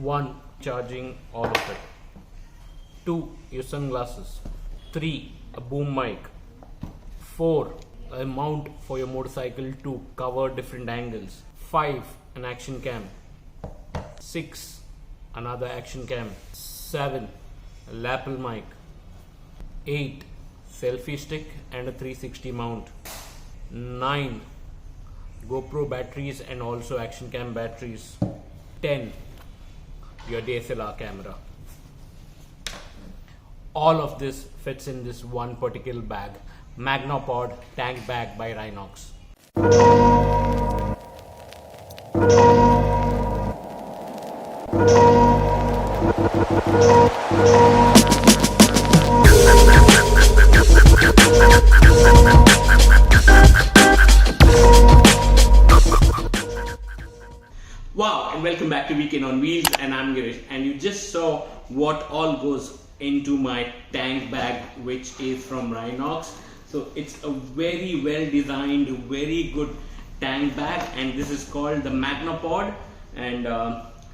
1. Charging all of it. 2. Your sunglasses. 3. A boom mic. 4. A mount for your motorcycle to cover different angles. 5. An action cam. 6. Another action cam. 7. A lapel mic. 8. Selfie stick and a 360 mount. 9. GoPro batteries and also action cam batteries. 10. Your DSLR camera. All of this fits in this one particular bag. MagnaPod Tank Bag by Rynox. Wow, and welcome back to Weekend on Wheels, and I'm Girish, and you just saw what all goes into my tank bag, which is from Rynox. So it's a very well designed, very good tank bag, and this is called the MagnaPod. And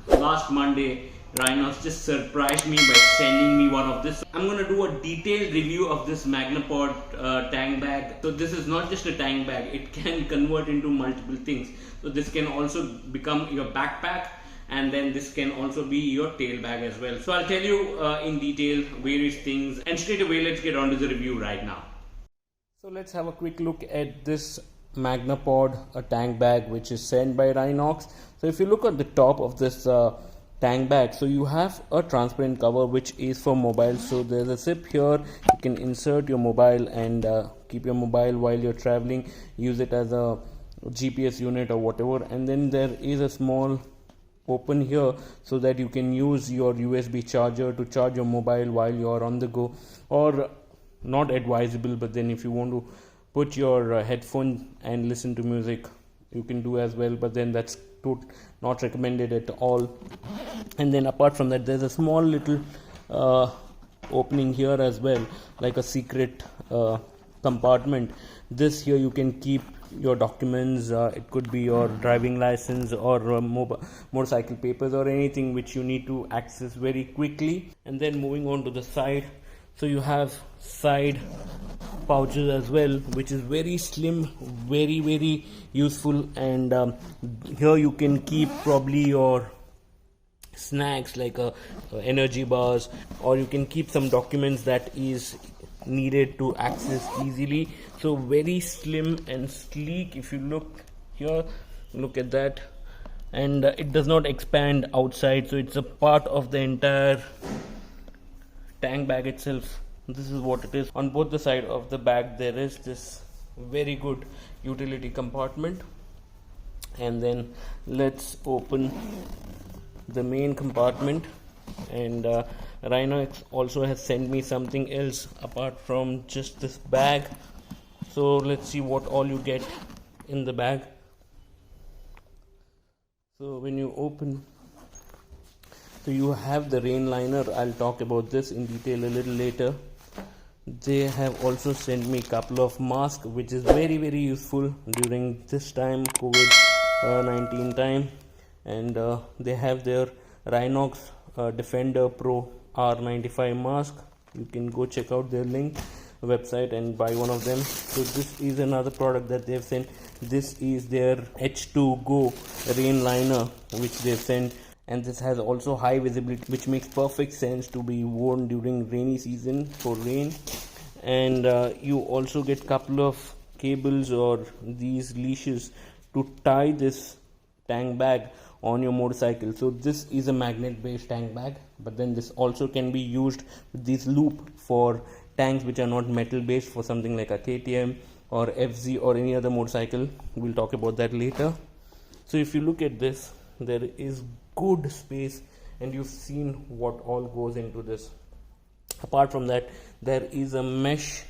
last Monday Rynox just surprised me by sending me one of this. I'm gonna do a detailed review of this MagnaPod tank bag. So this is not just a tank bag, it can convert into multiple things. So this can also become your backpack, and then this can also be your tail bag as well. So I'll tell you in detail various things, and straight away let's get on to the review right now. So let's have a quick look at this MagnaPod, a tank bag which is sent by Rynox. So if you look at the top of this tank bag, so you have a transparent cover which is for mobile. So there's a zip here, you can insert your mobile and keep your mobile while you're traveling, use it as a GPS unit or whatever. And then there is a small open here so that you can use your USB charger to charge your mobile while you're on the go, or not advisable, but then if you want to put your headphone and listen to music, you can do as well, but then that's not recommended at all. And then apart from that, there's a small little opening here as well, like a secret compartment. This here you can keep your documents, it could be your driving license or motorcycle papers or anything which you need to access very quickly. And then moving on to the side, so you have side pouches as well, which is very slim, very useful. And here you can keep probably your snacks like energy bars, or you can keep some documents that is needed to access easily. So very slim and sleek. If you look here, look at that, and it does not expand outside, so it's a part of the entire tank bag itself. This is what it is. On both the side of the bag there is this very good utility compartment. And then let's open the main compartment. And Rynox also has sent me something else apart from just this bag. So let's see what all you get in the bag. So when you open, so you have the rain liner. I'll talk about this in detail a little later. They have also sent me a couple of masks, which is very useful during this time, COVID-19 time. And they have their Rynox Defender Pro R95 mask. You can go check out their link website and buy one of them. So this is another product that they've sent. This is their H2Go rain liner which they've sent, and this has also high visibility, which makes perfect sense to be worn during rainy season for rain. And you also get couple of cables or these leashes to tie this tank bag on your motorcycle. So this is a magnet based tank bag, but then this also can be used with this loop for tanks which are not metal based, for something like a KTM or FZ or any other motorcycle. We'll talk about that later. So if you look at this, there is good space, and you've seen what all goes into this. Apart from that, there is a mesh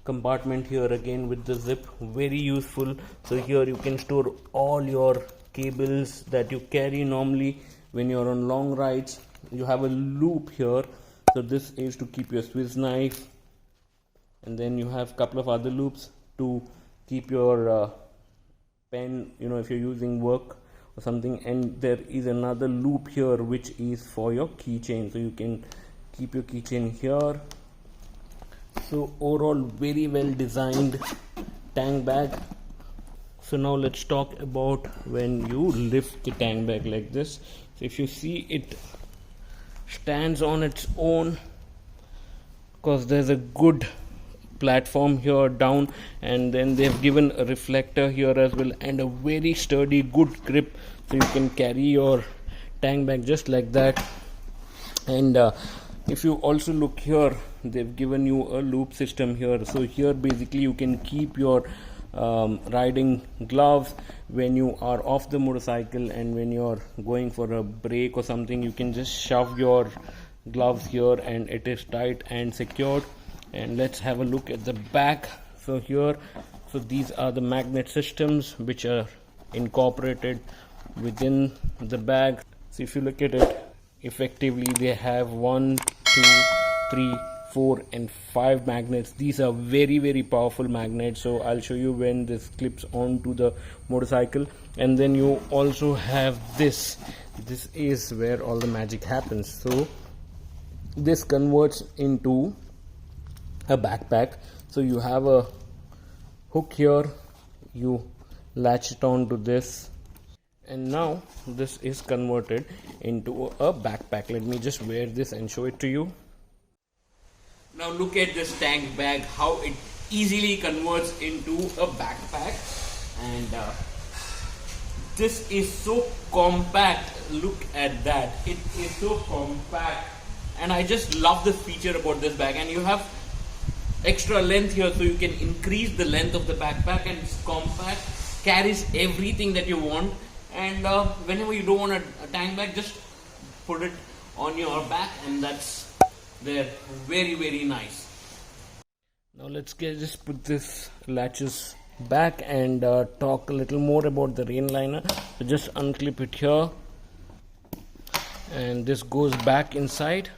compartment here again with the zip, very useful. So here you can store all your cables that you carry normally when you're on long rides. You have a loop here, so this is to keep your Swiss knife, and then you have a couple of other loops to keep your pen, if you're using work or something, and there is another loop here which is for your keychain, so you can keep your keychain here. So overall, very well designed tank bag. So now let's talk about when you lift the tank bag like this. So if you see, it stands on its own because there's a good platform here down, and then they've given a reflector here as well, and a very sturdy good grip, so you can carry your tank bag just like that. And if you also look here, they've given you a loop system here. So here basically you can keep your riding gloves when you are off the motorcycle, and when you're going for a break or something, you can just shove your gloves here and it is tight and secured. And let's have a look at the back. So here, so these are the magnet systems which are incorporated within the bag. So if you look at it, effectively they have 1, 2, 3, 4 and 5 magnets. These are very, very powerful magnets, so I'll show you when this clips onto the motorcycle. And then you also have this is where all the magic happens. So this converts into a backpack. So you have a hook here, you latch it on to this, and now this is converted into a backpack. Let me just wear this and show it to you. Now look at this tank bag, how it easily converts into a backpack, and this is so compact. Look at that, it is so compact, and I just love the feature about this bag. And you have extra length here, so you can increase the length of the backpack, and it's compact, carries everything that you want. And whenever you don't want a tank bag, just put it on your back, and that's there. Very, very nice. Now let's just put this latches back and talk a little more about the rain liner. So just unclip it here, and this goes back inside.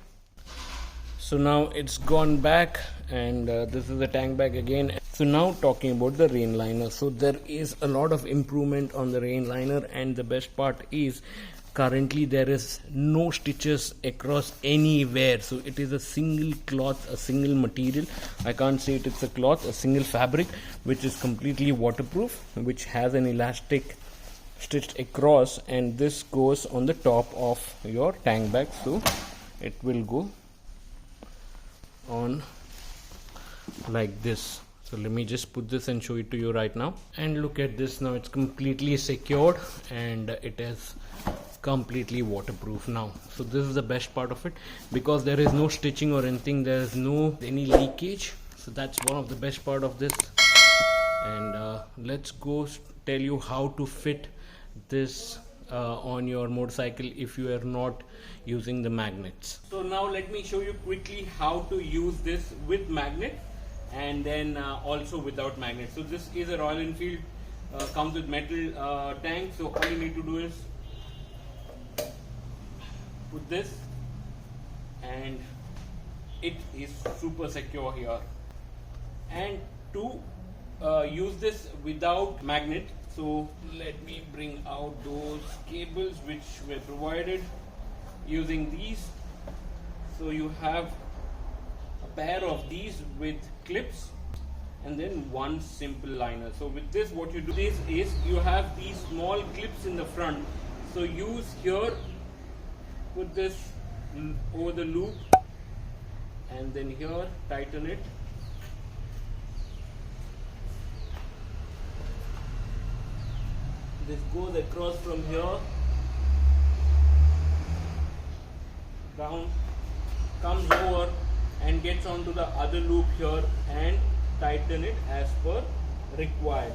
So now it's gone back, and this is the tank bag again. So now talking about the rain liner. So there is a lot of improvement on the rain liner, and the best part is currently there is no stitches across anywhere. So it is a single cloth, a single material. I can't say it's a cloth, a single fabric which is completely waterproof, which has an elastic stitched across, and this goes on the top of your tank bag. So it will go on like this. So let me just put this and show it to you right now. And look at this, now it's completely secured and it is completely waterproof now. So this is the best part of it, because there is no stitching or anything, there is no any leakage. So that's one of the best part of this. And let's go tell you how to fit this on your motorcycle if you are not using the magnets. So now let me show you quickly how to use this with magnet, and then also without magnet. So this is a Royal Enfield, comes with metal tank. So all you need to do is put this, and it is super secure here. And to use this without magnet, so let me bring out those cables which were provided using these. So you have a pair of these with clips, and then one simple liner. So with this, what you do is you have these small clips in the front. So use here, put this over the loop, and then here tighten it. This goes across from here down, comes over and gets onto the other loop here, and tighten it as per required.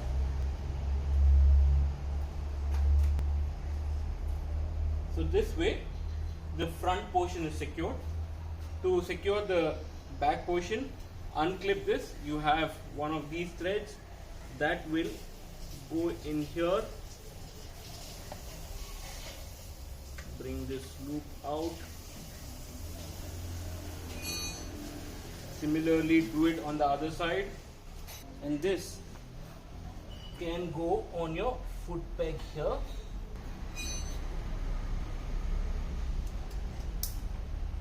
So this way the front portion is secured. To secure the back portion, unclip this. You have one of these threads that will go in here. Bring this loop out. Similarly do it on the other side, and this can go on your foot peg here.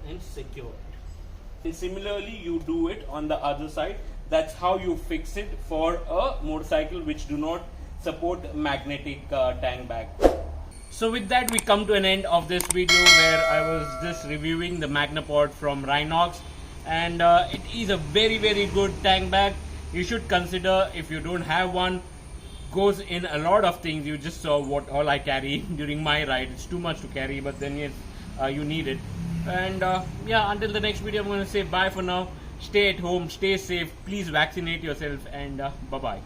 and secure it. And similarly, you do it on the other side. That's how you fix it for a motorcycle which do not support magnetic tank bag. So with that, we come to an end of this video where I was just reviewing the MagnaPod from Rynox, and it is a very good tank bag. You should consider, if you don't have one, goes in a lot of things. You just saw what all I carry during my ride. It's too much to carry, but then yes, you need it. And yeah, until the next video, I'm going to say bye for now. Stay at home, stay safe, please vaccinate yourself, and bye bye.